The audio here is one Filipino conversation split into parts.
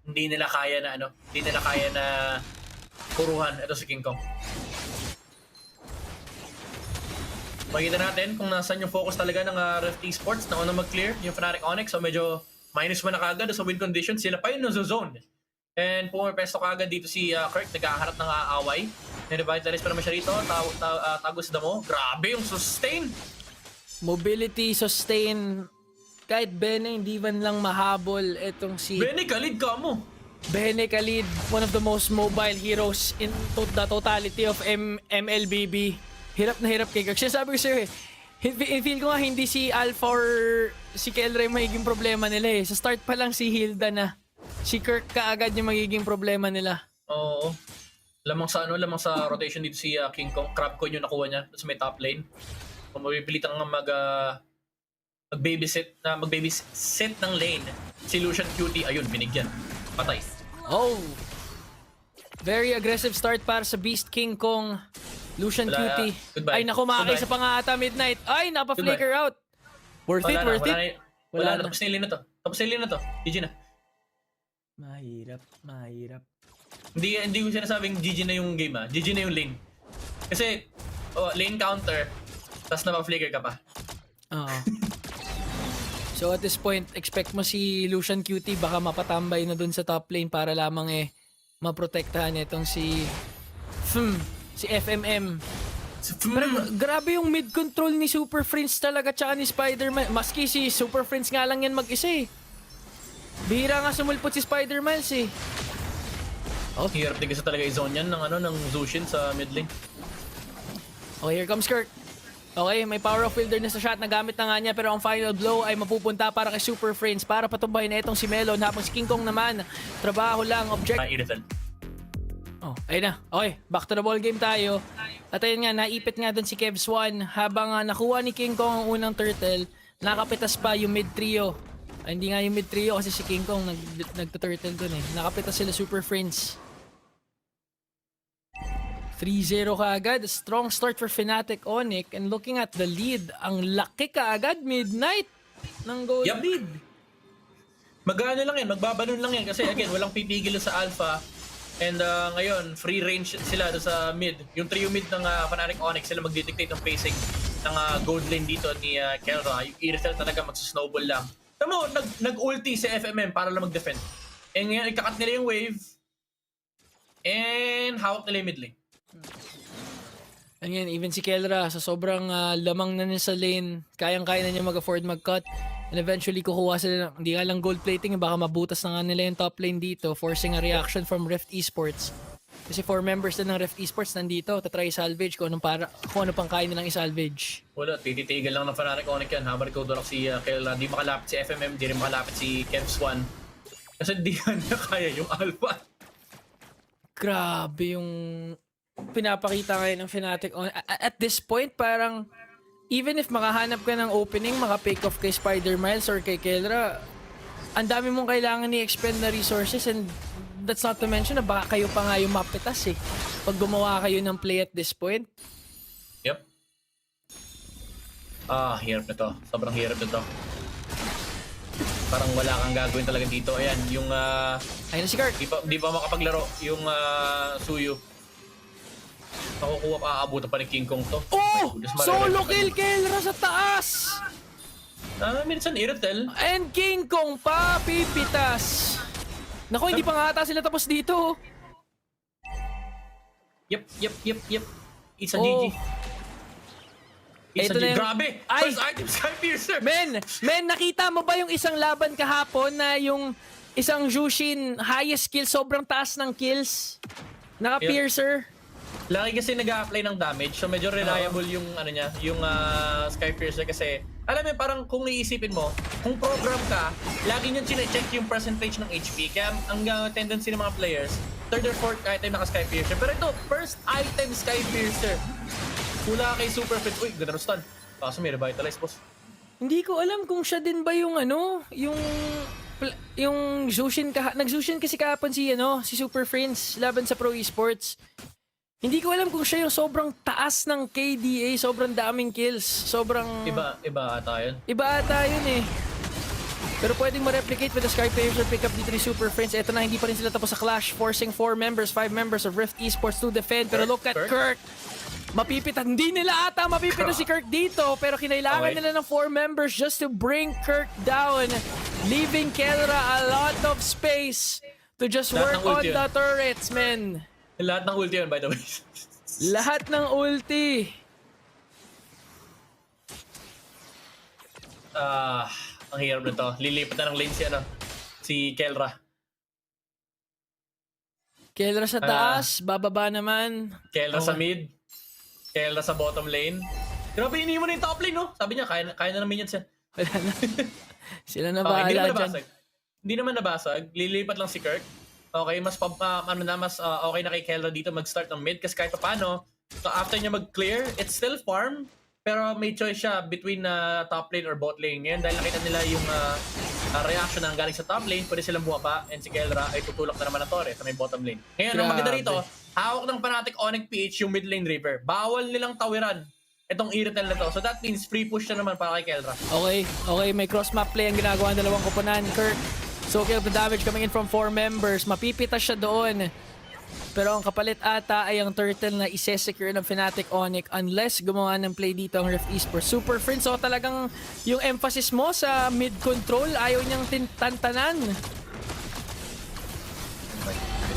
hindi nila kaya na hindi nila kaya na puruhan ito si King Kong. Makikita natin kung nasan yung focus talaga ng Rift Esports na unang mag-clear yung Fnatic Onyx. So medyo -1 na kagad sa win condition. Sila pa yun zone. And pumapesto kagad dito si Kirk, nagkaharap ng aaway. Revitalize pa naman siya rito, tagos damo. Grabe yung sustain! Mobility, sustain. Kahit Bene, hindi man lang mahabol itong si Benny, kalid ka mo! Bene Khalid, one of the most mobile heroes in the totality of MLBB. Hirap na hirap kay Kirk. Sinasabi ko sa'yo feel ko nga hindi si Alpha or si Kelre magiging problema nila eh. Sa start pa lang si Hilda na. Si Kirk kaagad yung magiging problema nila. Oo. Lamang sa rotation dito si King Kong. Crab coin yung nakuha niya sa may top lane. Kung mapipilitan nga mag-babysit ng lane. Si Lucian Cutie, ayun, binigyan. Patay. Oh! Very aggressive start para sa Beast King Kong. Lucian Wala, Cutie. goodbye. Ay, naku, makakay sa pangata midnight. Ay, napa-flicker out. Worth it. Wala na. Tapos na yung lane na to. GG na. Mahirap. Hindi ko sinasabing GG na yung game GG na yung lane. Kasi, lane counter, tapos napa-flicker ka pa. Oo. So at this point, expect mo si Lucian Cutie baka mapatambay na dun sa top lane para lamang maprotektahan itong si FMM. Pero grabe yung mid-control ni Super Prince talaga tsaka ni Spider-Man. Maski si Super Prince nga lang yan mag-isa eh. Bihira nga sumulpot si Spider-Miles eh. Oh, hirap din kasi talaga i-zone yan ng Zushin sa mid lane. Oh, here comes Kirk. Okay, may power of wilderness na shot na gamit na nga niya pero ang final blow ay mapupunta para kay Super Friends para patumbahin na itong si Melon habang si King Kong naman, trabaho lang, object. Irithel. Oh, ayun na. Okay, back to the ball game tayo. At ayun nga, naipit nga doon si Kev Swan habang nakuha ni King Kong ang unang turtle, nakapitas pa yung mid trio. Ay, hindi nga yung mid trio kasi si King Kong nagta-turtle doon eh. Nakapitas sila Super Friends. 3-0 kaagad. A strong start for Fnatic Onyx. And looking at the lead, ang laki kaagad. Midnight ng gold lead. Mag-ano lang yan, magbabalon lang yan. Kasi again, walang pipigil sa Alpha. And ngayon, free range sila sa mid. Yung trio mid ng Fnatic Onyx, sila mag-dictate ng pacing ng gold lane dito ni Kelra. Yung Irithel talaga magsusnowball lang. Tamo, nag-ulti si FMM para lang mag-defend. And ngayon, ikakat nila yung wave. And hawak nila yung mid lane. And yan, even si Kelra, sa sobrang lamang na niya sa lane, kayang-kaya na niya mag-afford mag-cut. And eventually, kukuha sila ng, hindi nga lang gold plating, baka mabutas na nga nila yung top lane dito, forcing a reaction from Rift Esports. Kasi 4 members na ng Rift Esports nandito, tatry salvage kung ano pang kaya nilang i-salvage. Wala, tititigan lang ng Fnatic Onyx yan. Habang nagkudulak si Kelra, di makalapit si FMM, di rin makalapit si Kev Swan. Kasi di niya kaya yung Alpha. Grabe yung pinapakita ngayon ng Fnatic on at this point parang even if makahanap ka ng opening maka-pick off kay Spider-Miles or kay Kelra, ang dami mong kailangan i-expend na resources and that's not to mention na baka kayo pa nga yung mapitas eh pag gumawa kayo ng play at this point. Yep. Hirap na to. Sobrang hirap na to. Parang wala kang gagawin talaga dito. Ayan, yung Ayun na si Kirk. di pa makapaglaro yung Suyu. Nakukuha pa, aabutan pa ni King Kong to. Oh! Solo kill Kelra sa taas! Minsan Irithel. And King Kong pa, pipitas. Naku, hindi pa nga ata sila tapos dito. Yep. It's a GG. It's Eto a na GG. yung- Grabe! Ay! First item, Skypiercer! Men, nakita mo ba yung isang laban kahapon na yung isang Jushin highest kill, sobrang taas ng kills? Naka-piercer. Lagi kasi nag-a-apply ng damage, so medyo reliable yung yung Skypiercer kasi alam mo parang kung iisipin mo, kung program ka, lagi niyan chine-check yung percentage ng HP. Kaya ang tendency ng mga players, third or fourth item naka Skypiercer. Pero ito, first item Skypiercer. Hula kay Super Fit. Uy, ganda ng stun. Kaso may revitalize, boss. Hindi ko alam kung siya din ba yung yung Jushin nag-Jushin kasi kahapon si Super Friends laban sa Pro Esports. Hindi ko alam kung siya yung sobrang taas ng KDA, sobrang daming kills, sobrang Iba ata yun. Iba ata yun eh. Pero pwedeng ma-replicate with the Skypiercer pickup dito ni Super Friends. Ito na, hindi pa rin sila tapos sa clash, forcing 5 members of Rift Esports to defend. Pero look at Kirk. Mapipitan. Hindi nila ata mapipitan si Kirk dito, pero kinailangan nila ng 4 members just to bring Kirk down, leaving Kelra a lot of space to just work on the turrets, man. Lahat ng ulti yun, by the way. Lahat ng ulti. Ang hirap na to. Lilipat na ng lane si Kelra. Kelra sa taas, bababa naman. Kelra sa mid. Kelra sa bottom lane. Grabe, iniwan na yung top lane, no? Sabi niya, kaya na ng minions yan. Wala na. Sila na Okay, bahala dyan. Hindi naman nabasag. Lilipat lang si Kirk. Okay, mas okay na kay Kelra dito mag-start ng mid kasi kahit paano, so after niya mag-clear, it's still farm. Pero may choice siya between top lane or bot lane. Ngayon, dahil nakita nila yung reaction na galing sa top lane, pwede silang bumaba and si Kelra ay tutulak na naman ng Torre sa may bottom lane. Ngayon, ang maganda rito, hawak ng Fnatic Onyx PH yung mid lane Reaper. Bawal nilang tawiran itong Irritel na to. So that means free push na naman para kay Kelra. Okay, may cross-map play ang ginagawa ng dalawang koponan. Kirk, soaking up the damage coming in from 4 members. Mapipitas siya doon. Pero ang kapalit ata ay ang turtle na ise-secure ng Fnatic Onyx unless gumawa ng play dito ang Rift Esports. Super Friends, so talagang yung emphasis mo sa mid-control, ayaw niyang tantanan.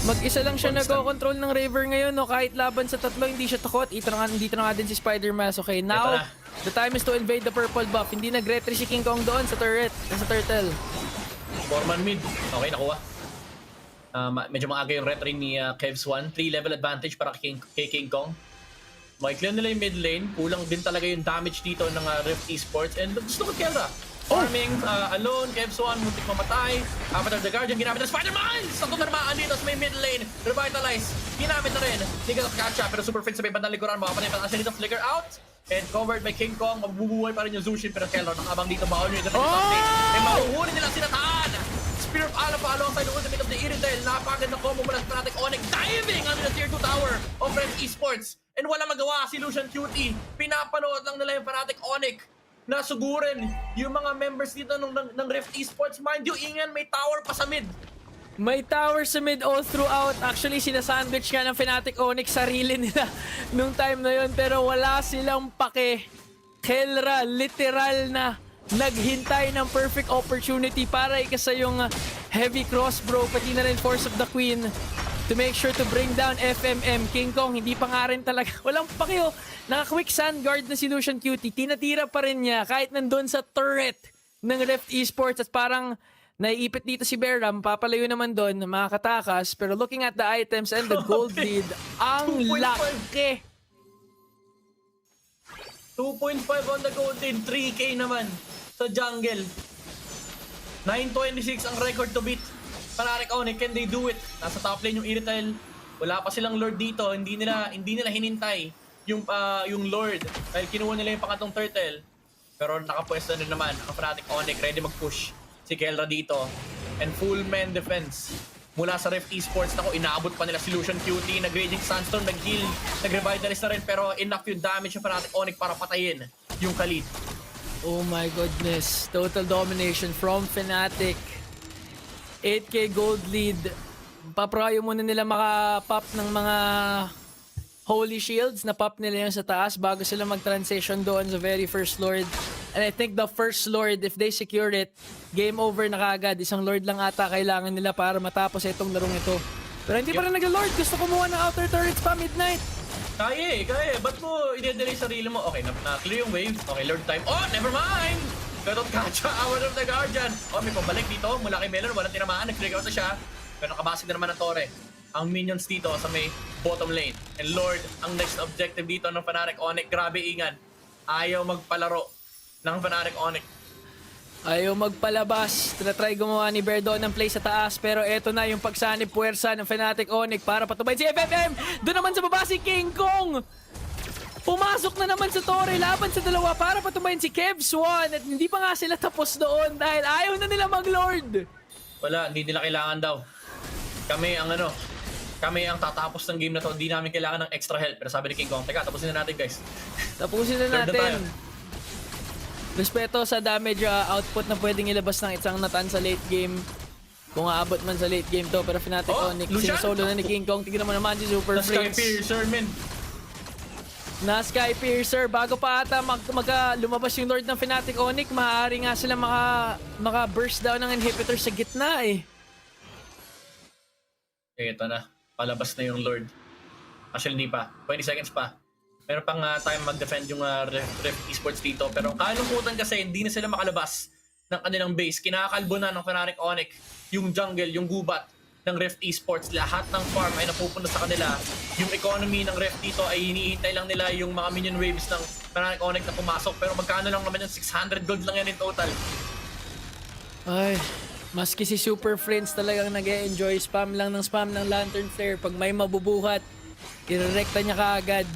Mag-isa lang siya nag-control ng River ngayon, no? Kahit laban sa tatlo, hindi siya takot. Dito na nga din si Spider-Man. Okay, now, the time is to invade the purple buff. Hindi nag-retry si King Kong doon sa turret, sa turtle. 4-man mid. Okay, nakuha. Medyo maaga yung retry ni Kevs1. 3-level advantage para kay King Kong. Makiklear nila yung mid lane. Kulang din talaga yung damage dito ng Rift Esports. And gusto ko Kelra. Farming alone, Kevs1, muntik mamatay. After the Guardian, ginamit na Spider-Man! Sakto na naman dito sa may mid lane. Revitalize. Ginamit na rin. Tingnan of catch-up. Pero Super Friends sa may bandang likuran. Makapatay pa siya dito. Flicker out. And covered by King Kong. Mabubuhay pa rin yung Zushin. Pero Kelra, nakabang dito. Bawal nyo yung and mahuhuli nila sinataan. Spear of Alpha alongside the ultimate of the Irritel. Napagad na combo mula sa Fnatic Onyx. Diving under the tier 2 tower of Rift Esports. And wala magawa si Lucian Cutie. Pinapanood lang nila yung Fnatic Onyx na sugurin yung mga members dito ng Rift Esports. Mind you, Ingan, may tower pa sa mid. May tower sa mid all throughout. Actually, sinasandwich nga ng Fnatic Onyx sarili nila nung time na yun. Pero wala silang pake. Kelra, literal na naghintay ng perfect opportunity para ikasa yung heavy cross bro, pati na rin Force of the Queen to make sure to bring down FMM. King Kong, hindi pa nga rin talaga. Walang pakyo. Naka-quick sand guard na si Lucian Cutie. Tinatira pa rin niya kahit nandun sa turret ng Rift Esports. At parang naiipit dito si Beram. Papalayo naman doon, makakatakas. Pero looking at the items and the gold lead, ang laki. 2.5 on the gold lead. 3K naman sa jungle. 926 ang record to beat. Fnatic Onyx, can they do it? Nasa top lane yung Irritel. Wala pa silang Lord dito. Hindi nila hinintay yung Lord. Dahil kinuha nila yung pangatong turtle. Pero nakapwesto na naman ang Fnatic Onyx. Ready mag-push si Kelra dito. And full man defense. Mula sa Rift Esports, inaabot pa nila si Lucian Cutie. Nag-Raging Sandstorm, nag-heal, nag-revitalist na rin. Pero enough yung damage ng Fnatic Onyx para patayin yung Khalid. Oh my goodness. Total domination from Fnatic. 8k gold lead. Paprayo muna nila makapop ng mga Holy Shields. Na-pop nila yun sa taas bago sila mag-transition doon sa very first Lord. And I think the first Lord, if they secure it, game over na kagad. Isang Lord lang ata kailangan nila para matapos itong larong ito. Pero hindi pa rin nag-Lord. Gusto kumuha ng outer turrets pa midnight. Kaya. Ba't mo i-delay sarili mo? Okay, na-clear yung wave. Okay, Lord time. Oh, never mind! Pero catch out of the Guardian. Oh, may pabalik dito. Mula kay Melon, walang tinamaan. Nag-trigger out na siya. Pero nakabasig na naman ng Torre. Ang minions dito sa may bottom lane. And Lord, ang next objective dito ng Fnatic Onyx. Grabe, Ingan. Ayaw magpalaro ng Fnatic Onyx. Ayaw magpalabas. Tinatry gumawa ni Berdo ng play sa taas. Pero eto na yung pagsanib puwersa ng Fnatic Onyx para patubayin si FFM. Doon naman sa baba si King Kong. Pumasok na naman sa Torre. Laban sa dalawa para patubayin si Kevs1. At hindi pa nga sila tapos doon dahil ayaw na nila mag-Lord. Wala, hindi nila kailangan daw. Kami ang tatapos ng game na to. Hindi namin kailangan ng extra help. Pero sabi ni King Kong, teka, tapusin na natin guys. Tapusin na Third na tayo. natin. respeto sa damage output na pwedeng ilabas ng isang Natan sa late game. Kung aabot man sa late game to, pero Fnatic Onyx, Lucian? sinasolo na ni King Kong. Tignan mo naman si Super Na Sky Prince. Piercer, men. Na Sky Piercer, bago pa ata lumabas yung Lord ng Fnatic Onyx, maaari nga sila maka-burst down ng inhibitor sa gitna eh. Ito na. Palabas na yung Lord. Actually, hindi pa. 20 seconds pa. Meron pang time mag-defend yung Rift Esports dito. Pero kalungkutan kasi, hindi na sila makalabas ng kanilang base. Kinakalbo na ng Fnatic Onyx yung jungle, yung gubat ng Rift Esports. Lahat ng farm ay napupunta sa kanila. Yung economy ng Rift dito ay hinihintay lang nila yung mga minion waves ng Fnatic Onyx na pumasok. Pero magkano lang naman yung 600 gold lang yan in total. Ay, maski si Super Friends talagang nag-e-enjoy. Spam ng Lantern Flare. Pag may mabubuhat, kirerekta niya kaagad.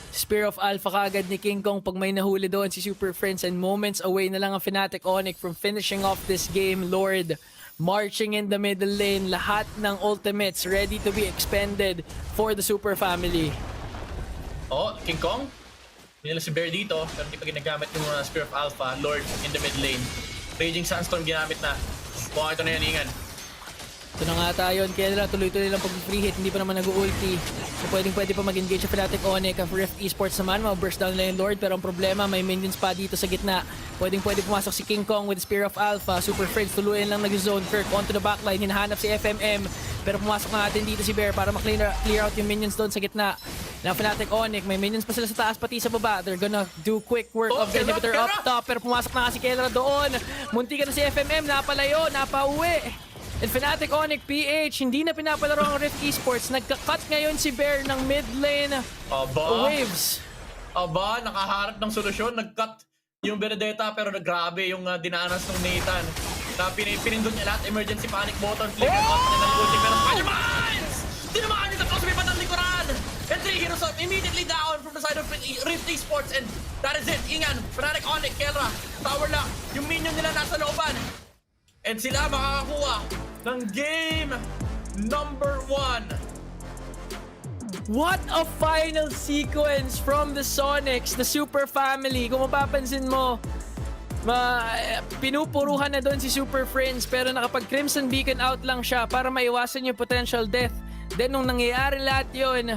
Spear of Alpha kaagad ni King Kong pag may nahuli doon si Super Friends, and moments away na lang ang Fnatic Onyx from finishing off this game. Lord marching in the middle lane, lahat ng ultimates ready to be expended for the Super Family. King Kong. Hindi nila si Bear dito, pero hindi pa ginagamit yung Spear of Alpha. Lord in the mid lane. Raging Sandstorm ginamit na. Ito na yan, Ingan. Ito na nga tayo, Kendra, tuloy-tuloy lang pag-free hit, hindi pa naman nag-ulti. So pwede pa mag-engage sa Fnatic Onyx. Ang Rift Esports naman, burst down nila yung Lord, pero ang problema, may minions pa dito sa gitna. Pwede pumasok si King Kong with Spear of Alpha. Super Friends, tuluyan lang nag-zone. Kirk onto the backline, hinahanap si FMM. Pero pumasok na natin dito si Bear para clear out yung minions doon sa gitna ng Fnatic Onyx. May minions pa sila sa taas, pati sa baba. They're gonna do quick work of the inhibitor up top. Pero pumasok na nga si Kendra doon. Munti ka na si FMM, napalayo, napauwi. And Fnatic Onyx PH, hindi na pinapalaro ang Rift Esports. Nagka-cut ngayon si Bear ng mid lane waves. Nakaharap ng solusyon. Nag-cut yung Benedetta pero grabe yung dinanas ng Nathan. Na pinindot niya lahat, emergency panic button, flicker off na ng ulti, pero Spider-Mines! Tinamaan niya sa close may patang likuran! And 3 heroes up immediately down from the side of Rift Esports, and that is it. Ingan, Fnatic Onyx, Kelra, tower lock, yung minion nila nasa looban. And sila makakakuha ng game number 1. What a final sequence from the Sonics, the Super Family. Kung mapapansin mo, pinupuruhan na doon si Super Friends, pero nakapag Crimson Beacon out lang siya para maiwasan yung potential death. Then nung nangyayari lahat yun,